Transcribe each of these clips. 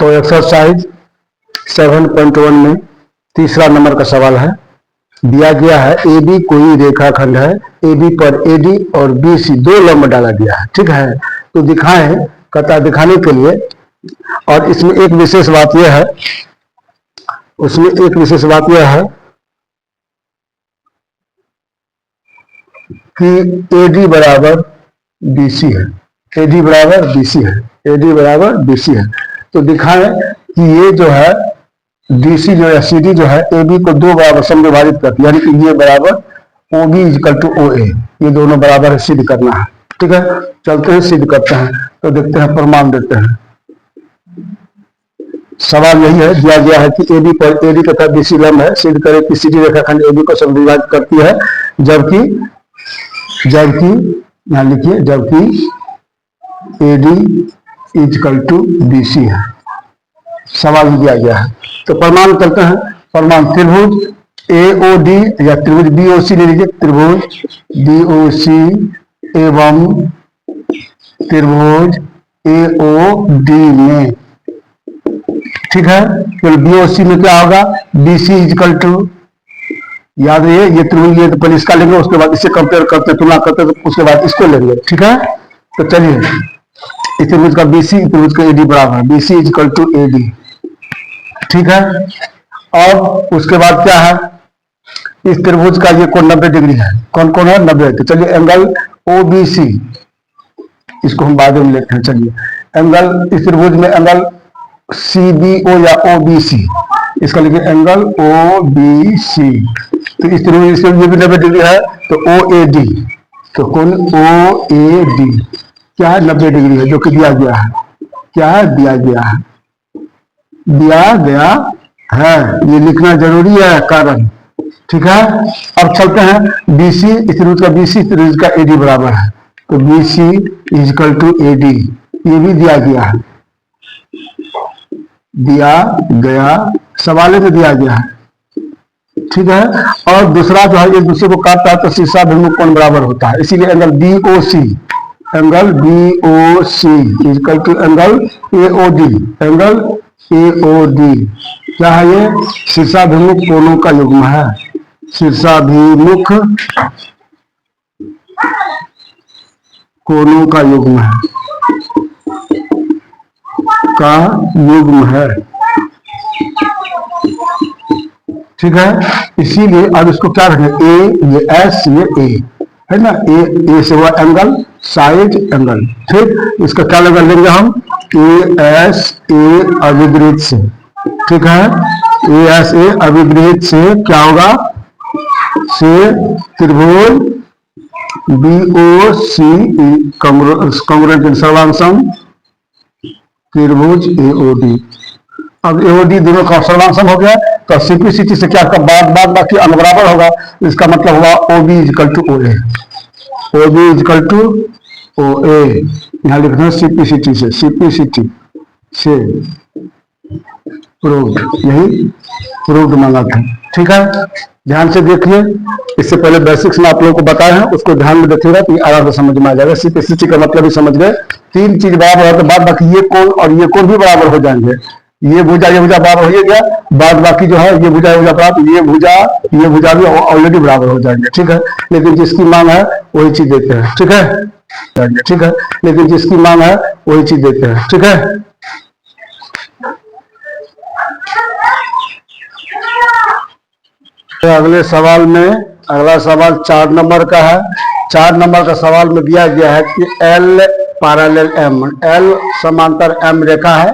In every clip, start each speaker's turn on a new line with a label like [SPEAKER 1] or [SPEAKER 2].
[SPEAKER 1] तो एक्सरसाइज 7.1 में तीसरा नंबर का सवाल है। दिया गया है ए बी कोई रेखाखंड है, ए बी पर ए डी और बी सी दो लंब डाला गया है, ठीक है। तो दिखाएं, कहता दिखाने के लिए, और इसमें एक विशेष बात यह है, उसमें एक विशेष बात यह है कि ए डी बराबर बी सी है, ए डी बराबर बी सी है, ए डी बराबर बी सी है। तो दिखाएं कि ये जो है डी सी जो है सी डी जो है ए बी को दो बराबर सम विभाजित करती है, यानी कि ये बराबर O B equal to O A, ये दोनों बराबर है, सिद्ध करना है, ठीक है। चलते हैं सिद्ध करते हैं, तो देखते हैं प्रमाण देते हैं। सवाल यही है, दिया गया है कि ए बी पर ए डी तथा बी सी लंब है, सिद्ध करें कि सी डी रेखाखंड ए बी को सम विभाजित करती है, जबकि यहां लिखिए, जबकि A D equal to B C है, सवाल दिया गया है। तो प्रमाण करते हैं। प्रमाण त्रिभुज ए ओ डी या त्रिभुज बी ओ सी ले लीजिए, त्रिभुज बी ओ सी एवं त्रिभुज ए ओ डी में, ठीक है। फिर बी ओ सी में क्या होगा, बी सी इक्वल टू, याद रहिए ये त्रिभुज, ये तो पहले इसका लेंगे, उसके बाद इससे कंपेयर करते तुलना करते, तो उसके बाद इसको लेंगे, ठीक है। तो चलिए इस त्रिभुज का बी सी त्रिभुज का ए डी बराबर है, B C equal to A D, ठीक है। और उसके बाद क्या है, इस त्रिभुज का ये कोण 90 डिग्री है, कौन कौन है 90। तो चलिए एंगल ओ बी सी, इसको हम बाद में लेते हैं। चलिए एंगल इस त्रिभुज में एंगल सी बी ओ या ओ बी सी, इसका लिखिए एंगल ओ बी सी। तो इस त्रिभुज इसके ये भी 90 डिग्री है, तो ओ ए डी, तो कोण ओ ए डी क्या है 90 डिग्री है, जो कि दिया गया है, क्या है दिया गया है, दिया गया है, ये लिखना जरूरी है कारण, ठीक है। अब चलते हैं बीसी, इस त्रिभुज का बीसी त्रिभुज का एडी बराबर है, तो बीसी इक्वल टू एडी, ये भी दिया गया है, दिया गया, सवाल में दिया गया है, ठीक है। और दूसरा जो है एक दूसरे को काटता है तो शीर्षाभिमुख कोण बराबर होता है, इसीलिए angle B O C, angle B O C equal to angle A O D, angle A O D क्या है, ये शीर्षाभिमुख कोणों का युग्म है, शीर्षाभिमुख कोणों का युग्म है, का युग्म है, ठीक है। इसीलिए अब इसको क्या रखें, ए ये एस ये ए है ना, ए से हुआ एंगल साइड एंगल, ठीक। इसका क्या लगा लेंगे हम, ए एस ए अभिगृहित से, ठीक है। ए एस ए अभिगृहित से क्या होगा, से त्रिभुज बी ओ सी कॉन्ग्रुएंट सर्वांशम त्रिभुज ए ओ डी। अब ए ओ डी दोनों का सर्वांशम हो गया, तो सिंप्लिसिटी से क्या बाद बाकी अनबराबर होगा, इसका मतलब हुआ O B equal to O A, O B equal to O A, यहाँ लिखना सिंप्लिसिटी से, सिंप्लिसिटी से प्रूव्ड, यही प्रूव्ड मांगा था, ठीक है। ध्यान से देखिए, इससे पहले बेसिक्स में आप लोगों को बताया है, उसको ध्यान में देखिएगा तो आराम से समझ में आ जाएगा। सिंप्लिसिटी का मतलब भी समझ गए, तीन चीज बराबर है तो बाद बाकी ये कोण और ये कोण भी बराबर हो जाएंगे, ये भुजा बराबर हो गया, बाद बाकी जो है ये भुजा बराबर, ये भुजा भी ऑलरेडी बराबर हो जाएंगे, ठीक है। लेकिन जिसकी मांग है वही चीज देते हैं, ठीक है, ठीक है। लेकिन जिसकी मांग है वही चीज देते हैं, ठीक है। तो अगले सवाल में, अगला सवाल 4 नंबर का है। 4 नंबर का सवाल में दिया गया है कि एल पैरेलल एम, एल समांतर एम रेखा है,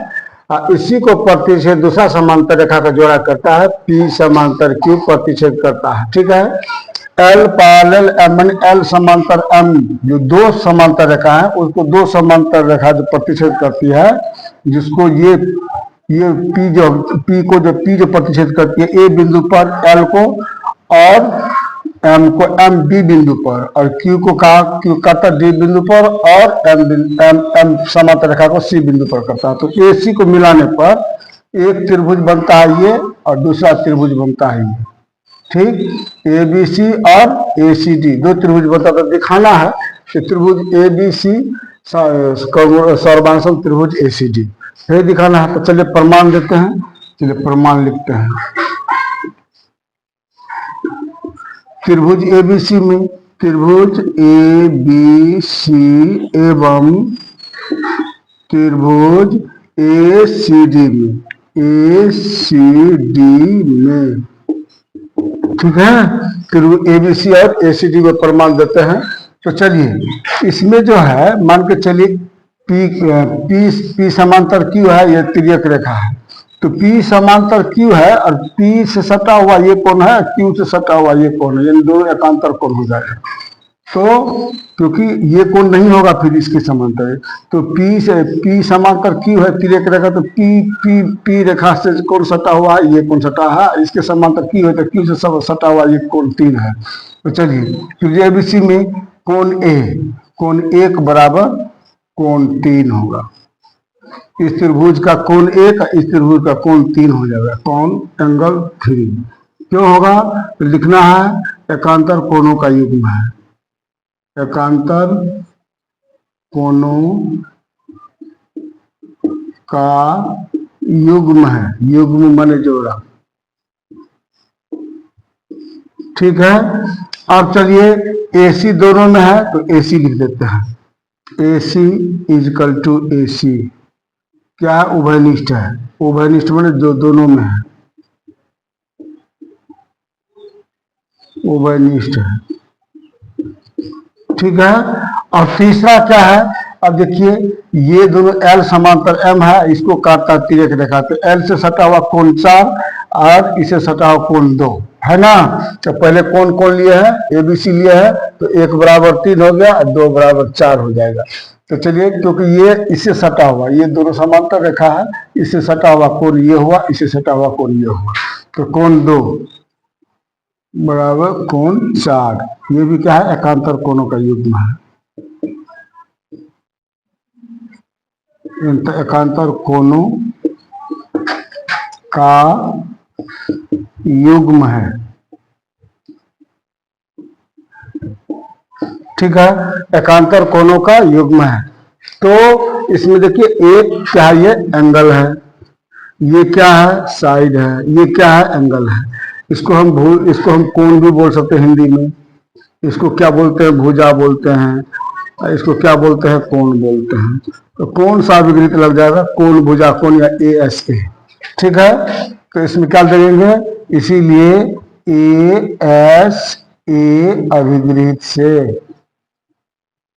[SPEAKER 1] इसी को प्रतिच्छेद दूसरा समांतर रेखा का जोड़ा करता है, पी समांतर क्यू प्रतिच्छेद करता है, ठीक है। एल पैरेलल एम, एल समांतर एम, जो दो समांतर रेखा है उसको दो समांतर रेखा जो प्रतिच्छेद करती है, जिसको ये पी जो प्रतिच्छेद करती है ए बिंदु पर एल को, और एम को एम बी बिंदु पर, और क्यू को क्यू करता डी बिंदु पर, और एम समांतर रेखा को सी बिंदु पर करता है। तो ए सी को मिलाने पर एक त्रिभुज बनता है ये, और दूसरा त्रिभुज बनता है ये, ठीक। ए बी सी और ए सी डी दो त्रिभुज बनता है। तो दिखाना है कि त्रिभुज ए बी सी सर्वांशम त्रिभुज ए सी डी, है दिखाना है। तो चलिए प्रमाण देते हैं, चलिए प्रमाण लिखते हैं। त्रिभुज एबीसी में, त्रिभुज एबीसी एवं त्रिभुज एसीडी में, एसीडी में, ठीक है। त्रिभुज एबीसी और एसीडी में प्रमाण देते हैं। तो चलिए इसमें जो है मान के चलिए पी पी पी समांतर क्यू है, ये तिर्यक रेखा है। तो पी समांतर क्यू है और पी से सटा हुआ ये कोण है, क्यू से सटा हुआ ये कोण है, इन दोनों एकांतर कोण हो जाएगा। तो क्योंकि ये कोण नहीं होगा फिर इसके समांतर, तो पी से पी समांतर क्यू है तिर्यक रेखा, तो पी पी पी रेखा से कोण सटा हुआ है, ये कोण सटा है, इसके समांतर क्यू है तो क्यू से सब सटा हुआ ये कोण 3 है। तो चलिए त्रिभुज एबीसी में कोण ए, कोण 1 बराबर कोण 3 होगा। इस त्रिभुज का कोण 1, इस त्रिभुज का कोण 3 हो जाएगा, कोण एंगल 3 क्यों होगा? तो लिखना है एकांतर कोणों का युग्म है, एकांतर कोणों का युग्म है, युग्म माने जोड़ा, ठीक है। अब चलिए AC दोनों में है तो AC लिख देते हैं, AC इजकल टू AC क्या उभयनिष्ठ है, उभयनिष्ठ माने जो दोनों में है, उभयनिष्ठ है, ठीक है। और तीसरा क्या है, अब देखिए ये दोनों L समांतर M है, इसको काटता तिर्यक रेखा, तो L से सटा हुआ कोण 4 और इसे सटा हुआ कोण 2 है ना। तो पहले कौन लिए है, एबीसी लिए है, तो 1 बराबर 3 हो गया और 2 बराबर 4 हो जाएगा। तो चलिए क्योंकि ये इससे सटा हुआ, ये दोनों समांतर रेखा है, इससे सटा हुआ कोण ये हुआ, इससे सटा हुआ कोण ये हुआ, तो कोण 2 बराबर कोण 4, ये भी क्या है एकांतर कोणों का युग्म है, एकांतर कोणों का युग्म है, ठीक है, एकांतर कोणों का युग्म है। तो इसमें देखिए एक क्या है, ये एंगल है, ये क्या है साइड है, ये क्या है एंगल है। इसको हम कोण भी बोल सकते हैं हिंदी में, इसको क्या बोलते हैं भुजा बोलते हैं, इसको क्या बोलते हैं कोण बोलते हैं। तो कोण सा विपरीत लग जाएगा, कोण भुजा कोण या ASA, ठीक है। तो इसमें क्या देंगे, इसीलिए ASA अभिगृहित से,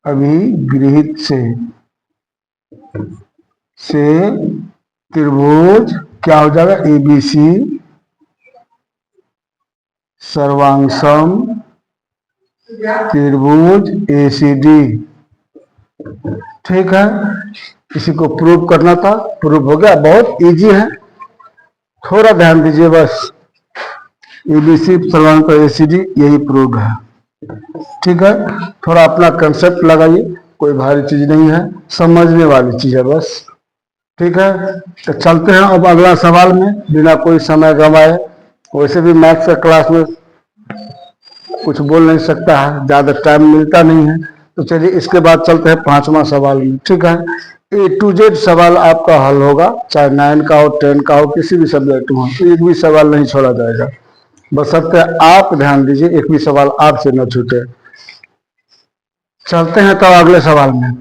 [SPEAKER 1] अभिगृहित से त्रिभुज क्या हो जाएगा ABC सर्वांशम त्रिभुज ACD, ठीक है। इसी को प्रूव करना था, प्रूव हो गया, बहुत इजी है, थोड़ा ध्यान दीजिए बस। ABC सर्वांशम ACD यही प्रूव है, ठीक है। थोड़ा अपना कंसेप्ट लगाइए, कोई भारी चीज नहीं है, समझने वाली चीज है बस, ठीक है। तो चलते हैं अब अगला सवाल में बिना कोई समय गंवाए। वैसे भी मैथ्स का क्लास में कुछ बोल नहीं सकता है, ज्यादा टाइम मिलता नहीं है। तो चलिए इसके बाद चलते हैं 5वां सवाल में, ठीक है। A to Z सवाल आपका हल होगा, चाहे 9 का हो 10 का हो, किसी भी सब्जेक्ट में, एक भी सवाल नहीं छोड़ा जाएगा, बशर्ते आप ध्यान दीजिए एक भी सवाल आपसे न छूटे। चलते हैं तो अगले सवाल में।